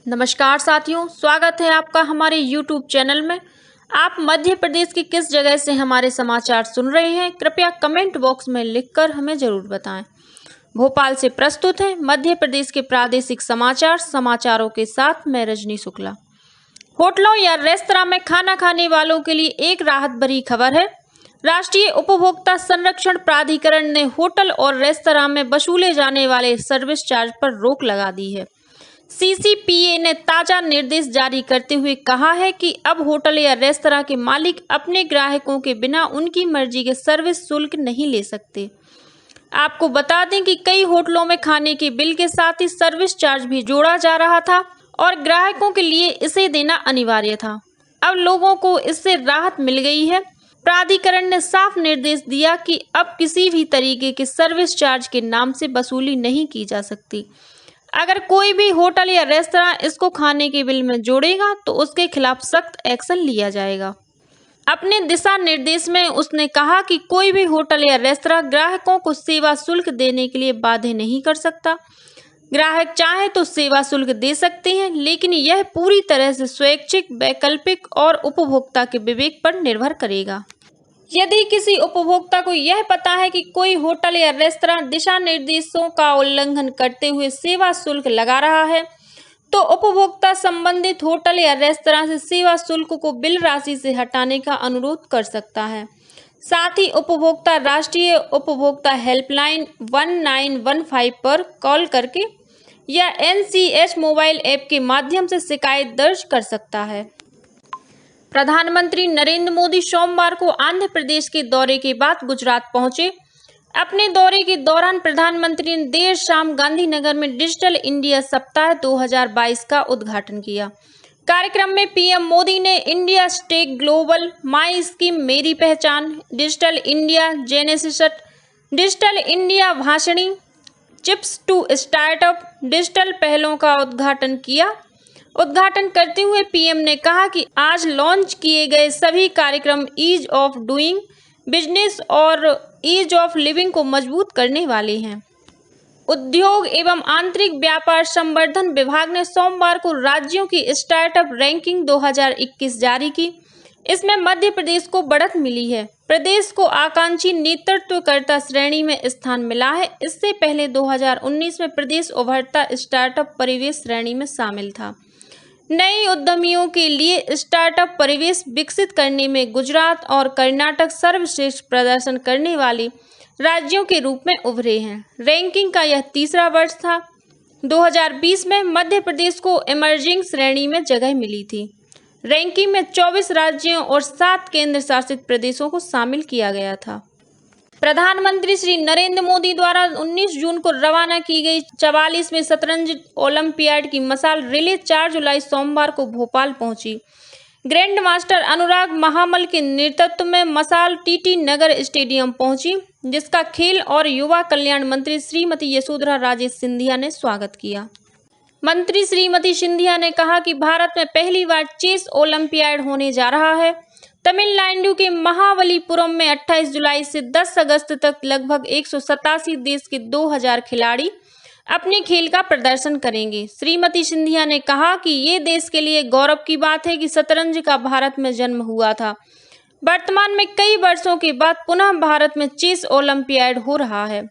नमस्कार साथियों, स्वागत है आपका हमारे YouTube चैनल में। आप मध्य प्रदेश की किस जगह से हमारे समाचार सुन रहे हैं, कृपया कमेंट बॉक्स में लिखकर हमें ज़रूर बताएं। भोपाल से प्रस्तुत है मध्य प्रदेश के प्रादेशिक समाचारों के साथ मैं रजनी शुक्ला। होटलों या रेस्तरां में खाना खाने वालों के लिए एक राहत भरी खबर है। राष्ट्रीय उपभोक्ता संरक्षण प्राधिकरण ने होटल और रेस्तरां में वसूले जाने वाले सर्विस चार्ज पर रोक लगा दी है। सीसीपीए ने ताजा निर्देश जारी करते हुए कहा है कि अब होटल या रेस्तरां के मालिक अपने ग्राहकों के बिना उनकी मर्जी के सर्विस शुल्क नहीं ले सकते। आपको बता दें कि कई होटलों में खाने के बिल के साथ ही सर्विस चार्ज भी जोड़ा जा रहा था और ग्राहकों के लिए इसे देना अनिवार्य था। अब लोगों को इससे राहत मिल गई है। प्राधिकरण ने साफ निर्देश दिया कि अब किसी भी तरीके के सर्विस चार्ज के नाम से वसूली नहीं की जा सकती। अगर कोई भी होटल या रेस्तरां इसको खाने के बिल में जोड़ेगा तो उसके खिलाफ सख्त एक्शन लिया जाएगा। अपने दिशा निर्देश में उसने कहा कि कोई भी होटल या रेस्तरां ग्राहकों को सेवा शुल्क देने के लिए बाध्य नहीं कर सकता। ग्राहक चाहे तो सेवा शुल्क दे सकते हैं, लेकिन यह पूरी तरह से स्वैच्छिक, वैकल्पिक और उपभोक्ता के विवेक पर निर्भर करेगा। यदि किसी उपभोक्ता को यह पता है कि कोई होटल या रेस्तरां दिशा निर्देशों का उल्लंघन करते हुए सेवा शुल्क लगा रहा है, तो उपभोक्ता संबंधित होटल या रेस्तरां से सेवा शुल्क को बिल राशि से हटाने का अनुरोध कर सकता है। साथ ही उपभोक्ता राष्ट्रीय उपभोक्ता हेल्पलाइन 1915 पर कॉल करके या NCH मोबाइल ऐप के माध्यम से शिकायत दर्ज कर सकता है। प्रधानमंत्री नरेंद्र मोदी सोमवार को आंध्र प्रदेश के दौरे के बाद गुजरात पहुंचे। अपने दौरे के दौरान प्रधानमंत्री ने देर शाम गांधीनगर में डिजिटल इंडिया सप्ताह 2022 का उद्घाटन किया। कार्यक्रम में पीएम मोदी ने India stack global, my scheme मेरी पहचान, digital India genesis, digital India Bhashini, chips to startup digital पहलों का उद्घाटन किया। उद्घाटन करते हुए पीएम ने कहा कि आज लॉन्च किए गए सभी कार्यक्रम ईज ऑफ डूइंग बिजनेस और ईज ऑफ लिविंग को मजबूत करने वाले हैं। उद्योग एवं आंतरिक व्यापार संवर्धन विभाग ने सोमवार को राज्यों की स्टार्टअप रैंकिंग 2021 जारी की। इसमें मध्य प्रदेश को बढ़त मिली है। प्रदेश को आकांक्षी नेतृत्वकर्ता श्रेणी में स्थान मिला है। इससे पहले 2019 में प्रदेश उभरता स्टार्टअप परिवेश श्रेणी में शामिल था। नए उद्यमियों के लिए स्टार्टअप परिवेश विकसित करने में गुजरात और कर्नाटक सर्वश्रेष्ठ प्रदर्शन करने वाले राज्यों के रूप में उभरे हैं। रैंकिंग का यह तीसरा वर्ष था। 2020 में मध्य प्रदेश को इमर्जिंग श्रेणी में जगह मिली थी। रैंकिंग में 24 राज्यों और 7 केंद्र शासित प्रदेशों को शामिल किया गया था। प्रधानमंत्री श्री नरेंद्र मोदी द्वारा 19 जून को रवाना की गई 44वें शतरंज ओलंपियाड की मशाल रिले 4 जुलाई सोमवार को भोपाल पहुंची। ग्रैंड मास्टर अनुराग महामल के नेतृत्व में मशाल टीटी नगर स्टेडियम पहुंची, जिसका खेल और युवा कल्याण मंत्री श्रीमती यशोधरा राजे सिंधिया ने स्वागत किया। मंत्री श्रीमती सिंधिया ने कहा कि भारत में पहली बार चेस ओलंपियाड होने जा रहा है। तमिलनाडु के महाबलीपुरम में 28 जुलाई से 10 अगस्त तक लगभग 187 देश के 2000 खिलाड़ी अपने खेल का प्रदर्शन करेंगे। श्रीमती सिंधिया ने कहा कि ये देश के लिए गौरव की बात है कि शतरंज का भारत में जन्म हुआ था। वर्तमान में कई वर्षों के बाद पुनः भारत में चेस ओलंपियाड हो रहा है।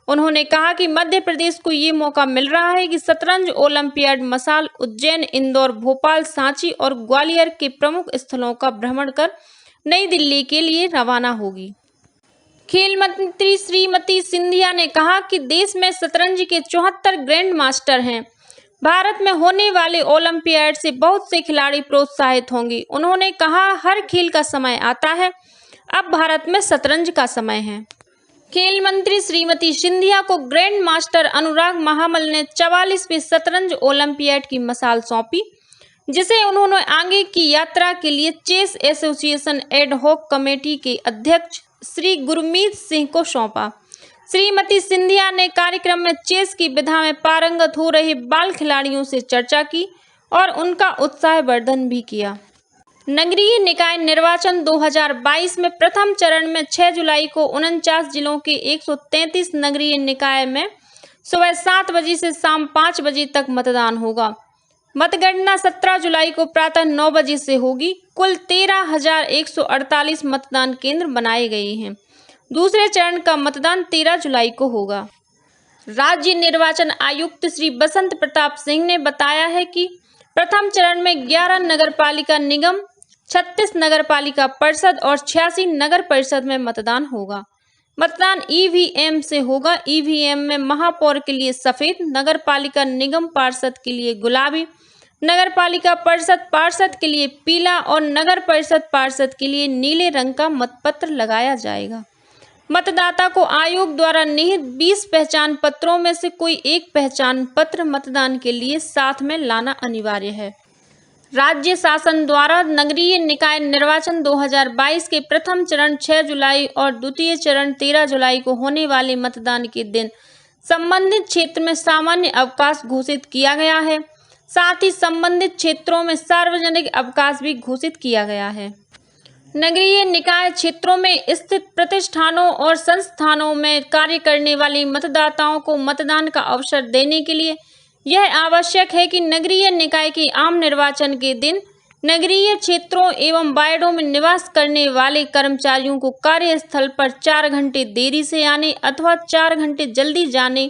उन्होंने कहा कि मध्य प्रदेश को ये मौका मिल रहा है कि शतरंज ओलंपियाड मशाल उज्जैन, इंदौर, भोपाल, सांची और ग्वालियर के प्रमुख स्थलों का भ्रमण कर नई दिल्ली के लिए रवाना होगी। खेल मंत्री श्रीमती सिंधिया ने कहा कि देश में शतरंज के 74 ग्रैंड मास्टर हैं। भारत में होने वाले ओलंपियाड से बहुत से खिलाड़ी प्रोत्साहित होंगे। उन्होंने कहा, हर खेल का समय आता है, अब भारत में शतरंज का समय है। खेल मंत्री श्रीमती सिंधिया को ग्रैंड मास्टर अनुराग महामल ने 44वें शतरंज ओलंपियाड की मशाल सौंपी, जिसे उन्होंने आगे की यात्रा के लिए chess association ad hoc committee के अध्यक्ष श्री गुरमीत सिंह को सौंपा। श्रीमती सिंधिया ने कार्यक्रम में चेस की विधा में पारंगत हो रहे बाल खिलाड़ियों से चर्चा की और उनका उत्साहवर्धन भी किया। नगरीय निकाय निर्वाचन 2022 में प्रथम चरण में 6 जुलाई को 49 जिलों के 133 नगरीय निकाय में सुबह 7 बजे से शाम 5 बजे तक मतदान होगा। मतगणना 17 जुलाई को प्रातः 9 बजे से होगी। कुल 13,148 मतदान केंद्र बनाए गए हैं। दूसरे चरण का मतदान 13 जुलाई को होगा। राज्य निर्वाचन आयुक्त श्री बसंत प्रताप सिंह ने बताया है कि प्रथम चरण में 11 नगरपालिका निगम, 36 नगरपालिका परिषद और 86 नगर परिषद में मतदान होगा। मतदान ईवीएम से होगा। ईवीएम में महापौर के लिए सफेद, नगरपालिका निगम पार्षद के लिए गुलाबी, नगरपालिका परिषद पार्षद के लिए पीला और नगर परिषद पार्षद के लिए नीले रंग का मतपत्र लगाया जाएगा। मतदाता को आयोग द्वारा निहित 20 पहचान पत्रों में से कोई एक पहचान पत्र मतदान के लिए साथ में लाना अनिवार्य है। राज्य शासन द्वारा नगरीय निकाय निर्वाचन 2022 के प्रथम चरण 6 जुलाई और द्वितीय चरण 13 जुलाई को होने वाले मतदान के दिन संबंधित क्षेत्र में सामान्य अवकाश घोषित किया गया है। साथ ही संबंधित क्षेत्रों में सार्वजनिक अवकाश भी घोषित किया गया है। नगरीय निकाय क्षेत्रों में स्थित प्रतिष्ठानों और संस्थानों में कार्य करने वाले मतदाताओं को मतदान का अवसर देने के लिए यह आवश्यक है कि नगरीय निकाय के आम निर्वाचन के दिन नगरीय क्षेत्रों एवं वार्डों में निवास करने वाले कर्मचारियों को कार्यस्थल पर 4 घंटे देरी से आने अथवा 4 घंटे जल्दी जाने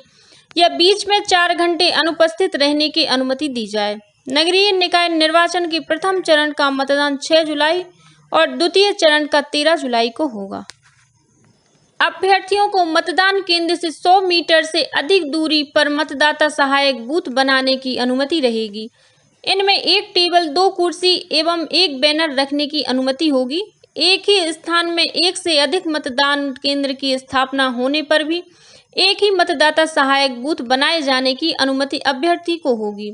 या बीच में 4 घंटे अनुपस्थित रहने की अनुमति दी जाए। नगरीय निकाय निर्वाचन के प्रथम चरण का मतदान 6 जुलाई और द्वितीय चरण का 13 जुलाई को होगा। अभ्यर्थियों को मतदान केंद्र से 100 मीटर से अधिक दूरी पर मतदाता सहायक बूथ बनाने की अनुमति रहेगी। इनमें एक टेबल, 2 कुर्सी एवं एक बैनर रखने की अनुमति होगी। एक ही स्थान में एक से अधिक मतदान केंद्र की स्थापना होने पर भी एक ही मतदाता सहायक बूथ बनाए जाने की अनुमति अभ्यर्थी को होगी।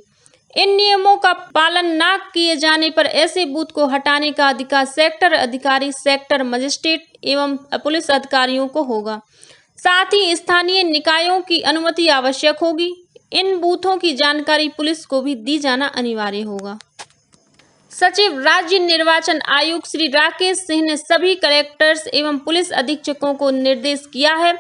इन नियमों का पालन न किए जाने पर ऐसे बूथ को हटाने का अधिकार सेक्टर अधिकारी, सेक्टर मजिस्ट्रेट एवं पुलिस अधिकारियों को होगा। साथ ही स्थानीय निकायों की अनुमति आवश्यक होगी। इन बूथों की जानकारी पुलिस को भी दी जाना अनिवार्य होगा। सचिव राज्य निर्वाचन आयुक्त श्री राकेश सिंह ने सभी कलेक्टर्स एवं पुलिस अधीक्षकों को निर्देश किया है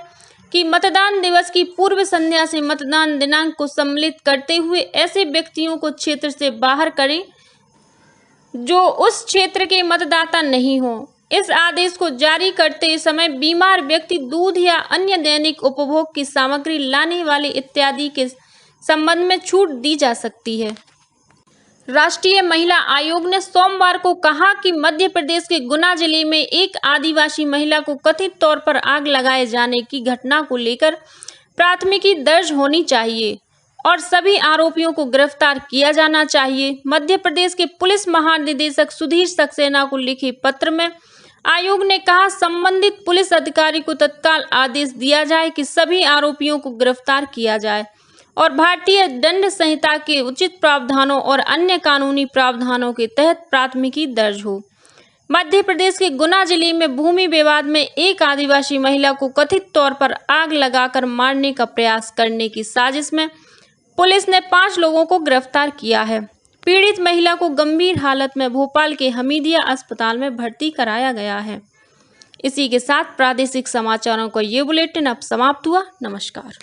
कि मतदान दिवस की पूर्व संध्या से मतदान दिनांक को सम्मिलित करते हुए ऐसे व्यक्तियों को क्षेत्र से बाहर करें जो उस क्षेत्र के मतदाता नहीं हो। इस आदेश को जारी करते समय बीमार व्यक्ति, दूध या अन्य दैनिक उपभोग की सामग्री लाने वाले इत्यादि के संबंध में छूट दी जा सकती है। राष्ट्रीय महिला आयोग ने सोमवार को कहा कि मध्य प्रदेश के गुना जिले में एक आदिवासी महिला को कथित तौर पर आग लगाए जाने की घटना को लेकर प्राथमिकी दर्ज होनी चाहिए और सभी आरोपियों को गिरफ्तार किया जाना चाहिए। मध्य प्रदेश के पुलिस महानिदेशक सुधीर सक्सेना को लिखे पत्र में आयोग ने कहा, संबंधित पुलिस अधिकारी को तत्काल आदेश दिया जाए कि सभी आरोपियों को गिरफ्तार किया जाए और भारतीय दंड संहिता के उचित प्रावधानों और अन्य कानूनी प्रावधानों के तहत प्राथमिकी दर्ज हो। मध्य प्रदेश के गुना जिले में भूमि विवाद में एक आदिवासी महिला को कथित तौर पर आग लगाकर मारने का प्रयास करने की साजिश में पुलिस ने 5 लोगों को गिरफ्तार किया है। पीड़ित महिला को गंभीर हालत में भोपाल के हमीदिया अस्पताल में भर्ती कराया गया है। इसी के साथ प्रादेशिक समाचारों का ये बुलेटिन अब समाप्त हुआ। नमस्कार।